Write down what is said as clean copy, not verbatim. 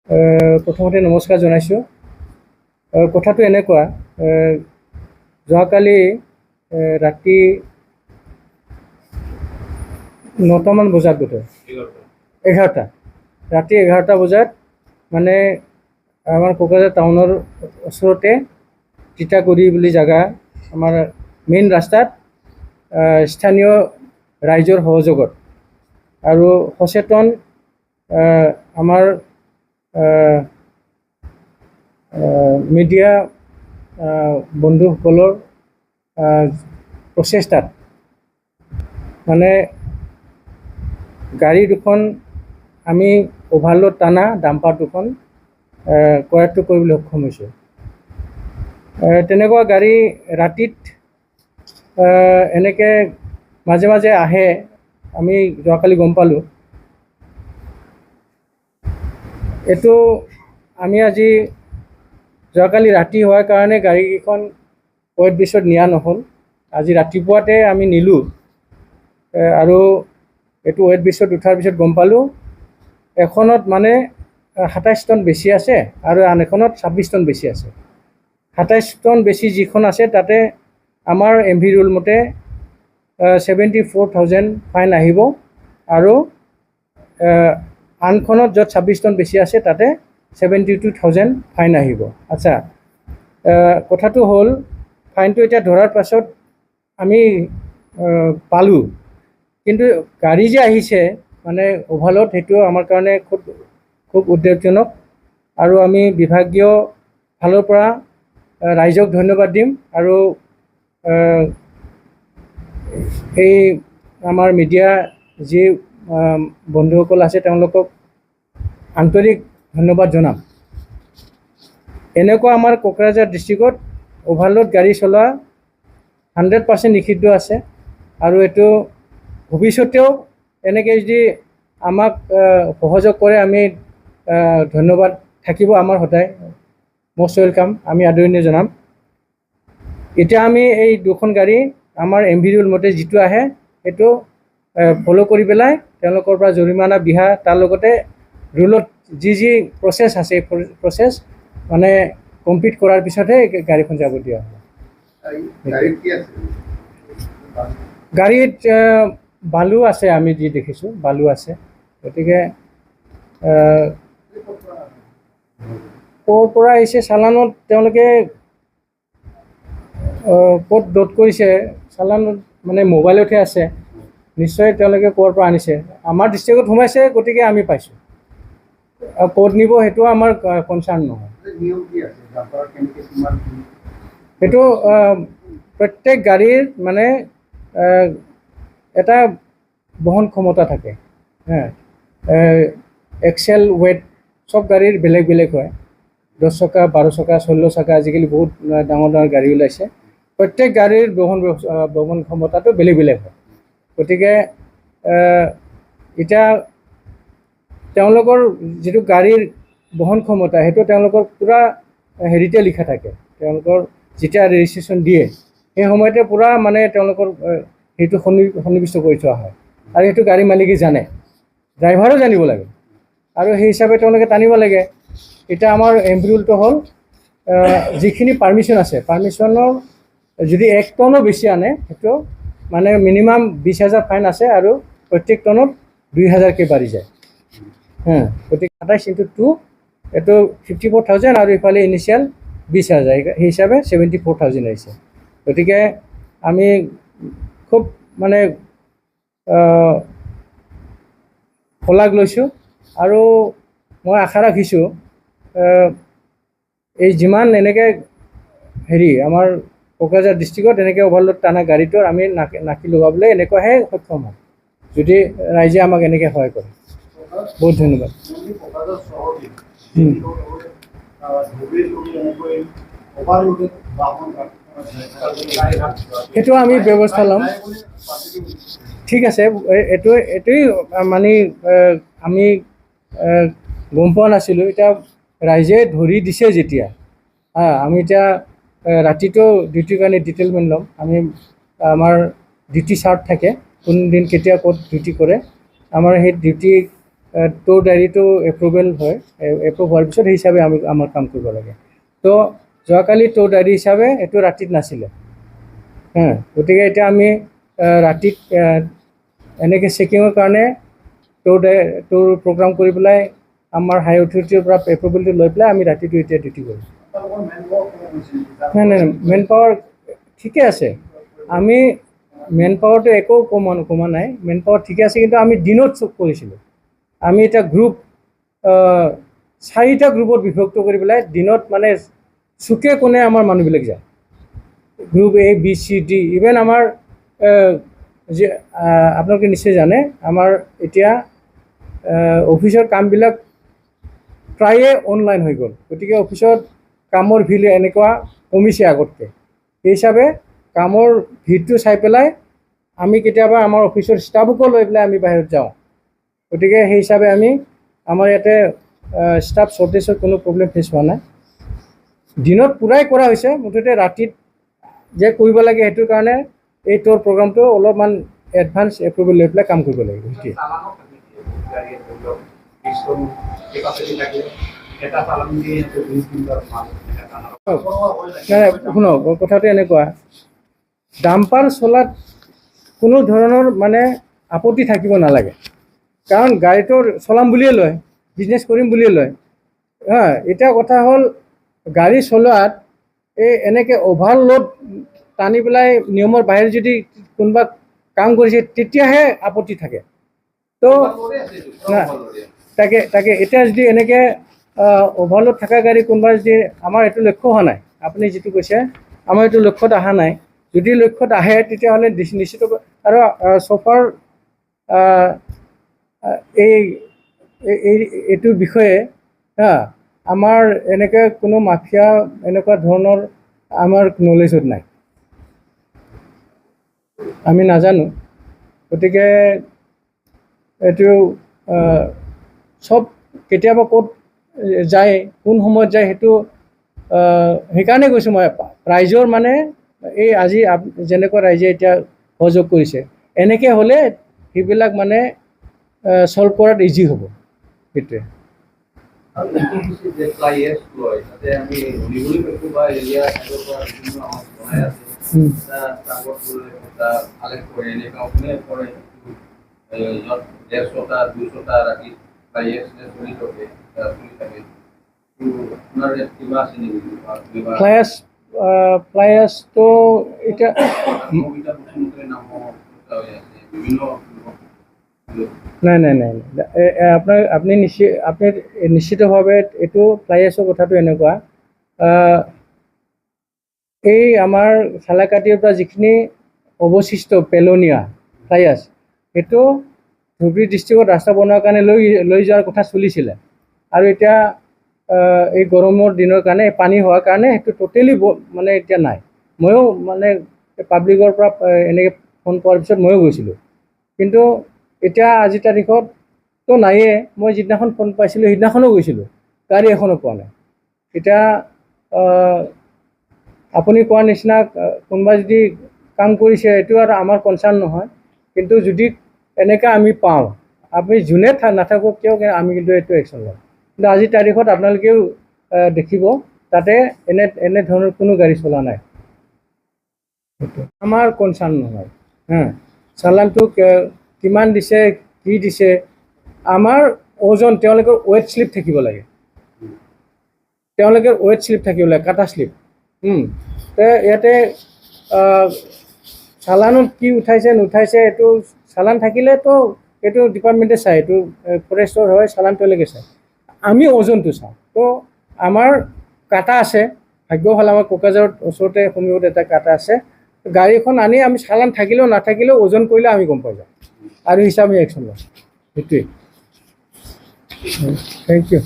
প্ৰথমতে নমস্কাৰ জনাইছোঁ। কথাটো এনেকুৱা, যোৱাকালি ৰাতি 9টামান বজাত বোধহয় 11টা ৰাতি 11টা বজাত মানে আমাৰ কোকৰাঝাৰ টাউনৰ ওচৰতে তিতাকুৰি বুলি জেগা, আমাৰ মেইন ৰাস্তাত স্থানীয় ৰাইজৰ সহযোগত আৰু সচেতন আমাৰ মিডিয়া বন্ধুসকলৰ প্ৰচেষ্টাত মানে গাড়ী দুখন আমি অভাৰলোড টানা ডাম্পাৰ দুখন কৰায়ত্ব কৰিবলৈ সক্ষম হৈছোঁ। তেনেকুৱা গাড়ী ৰাতিত এনেকৈ মাজে মাজে আহে, আমি যোৱাকালি গম পালোঁ। এইটো আমি আজি যোৱাকালি ৰাতি হোৱাৰ কাৰণে গাড়ীকেইখন ৱেট ব্ৰিজত নিয়া নহ'ল। আজি ৰাতিপুৱাতে আমি নিলোঁ আৰু এইটো ৱেট ব্ৰিজত উঠাৰ পিছত গম পালোঁ এখনত মানে 27 টন বেছি আছে আৰু আন এখনত 26 টন বেছি আছে। 27 টন বেছি যিখন আছে তাতে আমাৰ MV ৰুল মতে 74,000 ফাইন আহিব আৰু আনখনত য'ত 26 টন বেছি আছে তাতে 72,000 ফাইন আহিব। আচ্ছা, কথাটো হ'ল ফাইনটো এতিয়া ধৰাৰ পাছত আমি পালোঁ, কিন্তু গাড়ী যে আহিছে মানে অভাৰলোড, সেইটো আমাৰ কাৰণে খুব উদ্বেগজনক আৰু আমি বিভাগীয় ফালৰ পৰা ৰাইজক ধন্যবাদ দিম আৰু এই আমাৰ মিডিয়া যি বন্ধুসকল আছে তেওঁলোকক আন্তৰিক ধন্যবাদ জনাম। এনেকুৱা আমাৰ কোকৰাঝাৰ ডিষ্ট্ৰিক্টত অভাৰলোড গাড়ী চলোৱা 100% নিষিদ্ধ আছে আৰু এইটো ভৱিষ্যতেও এনেকৈ যদি আমাক সহযোগ কৰে আমি ধন্যবাদ থাকিব আমাৰ সদায়, মষ্ট ৱেলকাম, আমি আদৰণি জনাম। এতিয়া আমি এই দুখন গাড়ী আমাৰ MV ৰুল মতে যিটো আহে সেইটো ফ'ল' কৰি পেলাই তেওঁলোকৰ পৰা জৰিমনা বিহা, তাৰ লগতে ৰুলত যি যি প্ৰচেছ আছে প্ৰচেছ মানে কমপ্লিট কৰাৰ পিছতহে গাড়ীখন যাব দিয়া হ'ব। গাড়ীত বালু আছে, আমি যি দেখিছোঁ বালু আছে, গতিকে ক'ৰ পৰা আহিছে চালানত তেওঁলোকে ক'ত লোড কৰিছে চালানত মানে মোবাইলতহে আছে, নিশ্চয় তেওঁলোকে ক'ৰ পৰা আনিছে। আমাৰ ডিষ্ট্ৰিক্টত সোমাইছে গতিকে আমি পাইছোঁ, ক'ত নিব সেইটো আমাৰ কনচাৰ্ণ নহয়। সেইটো প্ৰত্যেক গাড়ীৰ মানে এটা বহন ক্ষমতা থাকে, এক্সেল ৱেট চব গাড়ীৰ বেলেগ বেলেগ হয়। 10 চকা, 12 চকা, 16 চকা, আজিকালি বহুত ডাঙৰ ডাঙৰ গাড়ী ওলাইছে। প্ৰত্যেক গাড়ীৰ বহন ক্ষমতাটো বেলেগ বেলেগ হয়। গতিকে এতিয়া তেওঁলোকৰ যিটো গাড়ীৰ বহন ক্ষমতা সেইটো তেওঁলোকৰ পূৰা হেৰিতে লিখা থাকে, তেওঁলোকৰ যেতিয়া ৰেজিষ্ট্ৰেশ্যন দিয়ে সেই সময়তে পূৰা মানে তেওঁলোকৰ সেইটো সন্নিৱিষ্ট কৰি থোৱা হয় আৰু সেইটো গাড়ী মালিকে জানে, ড্ৰাইভাৰো জানিব লাগে আৰু সেই হিচাপে তেওঁলোকে টানিব লাগে। এতিয়া আমাৰ MV ৰুলটো হ'ল যিখিনি পাৰ্মিশ্যন আছে, পাৰ্মিশ্যনৰ যদি 1 টনো বেছি আনে সেইটো মানে মিনিমাম 20,000 ফাইন আছে আৰু প্ৰত্যেক টনত 2,000কৈ বাঢ়ি যায়। গতিকে 27 × 2 এইটো 54,000 আৰু ইফালে ইনিচিয়েল 20,000, সেই হিচাপে 74,000 আহিছে। গতিকে আমি খুব মানে শলাগ লৈছোঁ আৰু মই আশা ৰাখিছোঁ এই যিমান এনেকৈ আমাৰ কোকৰাঝাৰ ডিষ্ট্ৰিক্টত এনেকৈ অভাৰলোড টানা গাড়ীটোৰ আমি নাকি লগাবলৈ এনেকুৱাহে সক্ষম হ'ম যদি ৰাইজে আমাক এনেকৈ সহায় কৰে। বহুত ধন্যবাদ। সেইটো আমি ব্যৱস্থা ল'ম, ঠিক আছে। এইটোৱেই মানে আমি গম পোৱা নাছিলোঁ, এতিয়া ৰাইজে ধৰি দিছে যেতিয়া আমি এতিয়া ৰাতিটো ডিউটিৰ কাৰণে ডিটেইলমেণ্ট ল'ম। আমি আমাৰ ডিউটি চাৰ্ট থাকে, কোনদিন কেতিয়া ক'ত ডিউটি কৰে, আমাৰ সেই ডিউটি ট'ৰ ডায়েৰীটো এপ্ৰুভেল হয়, এপ্ৰুভ হোৱাৰ পিছত সেই হিচাপে আমি আমাৰ কাম কৰিব লাগে। তো যোৱাকালি ট'ৰ ডায়েৰী হিচাপে এইটো ৰাতিত নাছিলে, গতিকে এতিয়া আমি ৰাতিত এনেকৈ চেকিঙৰ কাৰণে ট'ৰ প্ৰগ্ৰাম কৰি পেলাই আমাৰ হাই অথৰিটিৰ পৰা এপ্ৰুভেলটো লৈ পেলাই আমি ৰাতিটো এতিয়া ডিউটি কৰিম। নাই মেন পাৱাৰ ঠিকে আছে, আমি মেন পাৱাৰটো একো কমা নাই, মেন পাৱাৰ ঠিকে আছে, কিন্তু আমি দিনত চব কৰিছিলোঁ। আমি এতিয়া গ্ৰুপ 4টা গ্ৰুপত বিভক্ত কৰি পেলাই দিনত মানে চুকে কোণে আমাৰ মানুহবিলাক যায়, group A, B, C, D, even আমাৰ যে আপোনালোকে নিশ্চয় জানে আমাৰ এতিয়া অফিচৰ কামবিলাক প্ৰায়ে অনলাইন হৈ গ'ল, গতিকে অফিচত কামৰ ভিৰ এনেকুৱা কমিছে আগতকৈ। সেই হিচাপে কামৰ ভিৰটো চাই পেলাই আমি কেতিয়াবা আমাৰ অফিচৰ ষ্টাফকো লৈ পেলাই আমি বাহিৰত যাওঁ। গতিকে সেই হিচাপে আমাৰ ইয়াতে ষ্টাফ শ্বৰ্টেজৰ কোনো প্ৰব্লেম ফেচ হোৱা নাই। দিনত পূৰাই কৰা হৈছে, মুঠতে ৰাতিত যে কৰিব লাগে সেইটোৰ কাৰণে এই ট'ৰ প্ৰগ্ৰামটো অলপমান এডভান্স এপ্ৰুভেল লৈ পেলাই কাম কৰিব লাগিব। সেইটোৱে শুনক, কথাটো এনেকুৱা, ডাম্পাৰ চলাত কোনো ধৰণৰ মানে আপত্তি থাকিব নালাগে, কাৰণ গাড়ীটো চলাম বুলিয়ে লয়, বিজনেছ কৰিম বুলিয়ে লয়। এতিয়া কথা হ'ল গাড়ী চলোৱাত এনেকৈ অভাৰলোড টানি পেলাই নিয়মৰ বাহিৰে যদি কোনোবা কাম কৰিছে তেতিয়াহে আপত্তি থাকে। তো তাকে এতিয়া যদি এনেকৈ অভাৰলোড থকা গাড়ী কোনোবা যদি, আমাৰ এইটো লক্ষ্য হোৱা নাই, আপুনি যিটো কৈছে আমাৰ এইটো লক্ষ্যত অহা নাই। যদি লক্ষ্যত আহে তেতিয়াহ'লে নিশ্চিত, আৰু চফাৰ এইটোৰ বিষয়ে আমাৰ এনেকৈ কোনো মাফিয়া এনেকুৱা ধৰণৰ আমাৰ নলেজত নাই, আমি নাজানো। গতিকে এইটো চব কেতিয়াবা ক'ত যায়, কোন সময়ত যায়, সেইটো সেইকাৰণে কৈছোঁ মই, ৰাইজৰ মানে এই আজি যেনেকুৱা ৰাইজে এতিয়া সহযোগ কৰিছে, এনেকৈ হ'লে সেইবিলাক মানে ছল্ভ কৰাত ইজি হ'ব। সেইটোৱে ফ্লাইএছটো এতিয়া নাই, আপুনি নিশ্চিতভাৱে এইটো ফ্লাইএছৰ কথাটো এনেকুৱা, এই আমাৰ চালাকাটিৰ পৰা যিখিনি অৱশিষ্ট পেলনীয়া ফ্লাইএছ, সেইটো ধুবুৰী ডিষ্ট্ৰিক্টত ৰাস্তা বনোৱাৰ কাৰণে লৈ যোৱাৰ কথা চলিছিলে, আৰু এতিয়া এই গৰমৰ দিনৰ কাৰণে পানী হোৱাৰ কাৰণে সেইটো টোটেলি মানে এতিয়া নাই। ময়ো মানে পাব্লিকৰ পৰা এনেকৈ ফোন পোৱাৰ পিছত ময়ো গৈছিলোঁ, কিন্তু এতিয়া আজিৰ তাৰিখততো নায়েই। মই যিদিনাখন ফোন পাইছিলোঁ সেইদিনাখনো গৈছিলোঁ, গাড়ী এখনো পোৱা নাই। এতিয়া আপুনি কোৱাৰ নিচিনা কোনোবা যদি কাম কৰিছে এইটো আৰু আমাৰ কনচাৰ্ণ নহয়, কিন্তু যদি এনেকৈ আমি পাওঁ, আপুনি যোনে নাথাকক কিয় আমি কিন্তু এইটো একশ্যন ল'ম। কিন্তু আজিৰ তাৰিখত আপোনালোকেও দেখিব তাতে এনেধৰণৰ কোনো গাড়ী চলা নাই, সেইটো আমাৰ কনচাৰ্ণ নহয়। চালানটো কিমান দিছে, কি দিছে, আমাৰ ওজন, তেওঁলোকৰ ৱেট শ্লিপ থাকিব লাগে, কাটা শ্লিপ। ইয়াতে চালানত কি উঠাইছে নুঠাইছে, এইটো চালান থাকিলেতো এইটো ডিপাৰ্টমেণ্টে চায়, এইটো ফৰেষ্টৰ হয়, চালান তেওঁলোকে চায়, আমি ওজনটো চাওঁ। তো আমাৰ কাটা আছে, ভাগ্য ভাল আমাৰ কোকৰাঝাৰৰ ওচৰতে সমীপত এটা কাটা আছে। গাড়ীখন আনি আমি চালান থাকিলেও নাথাকিলেও ওজন কৰিলে আমি গম পাই যাওঁ, আৰু হিচাপে একশ্যন লওঁ। সেইটোৱেই। Thank U.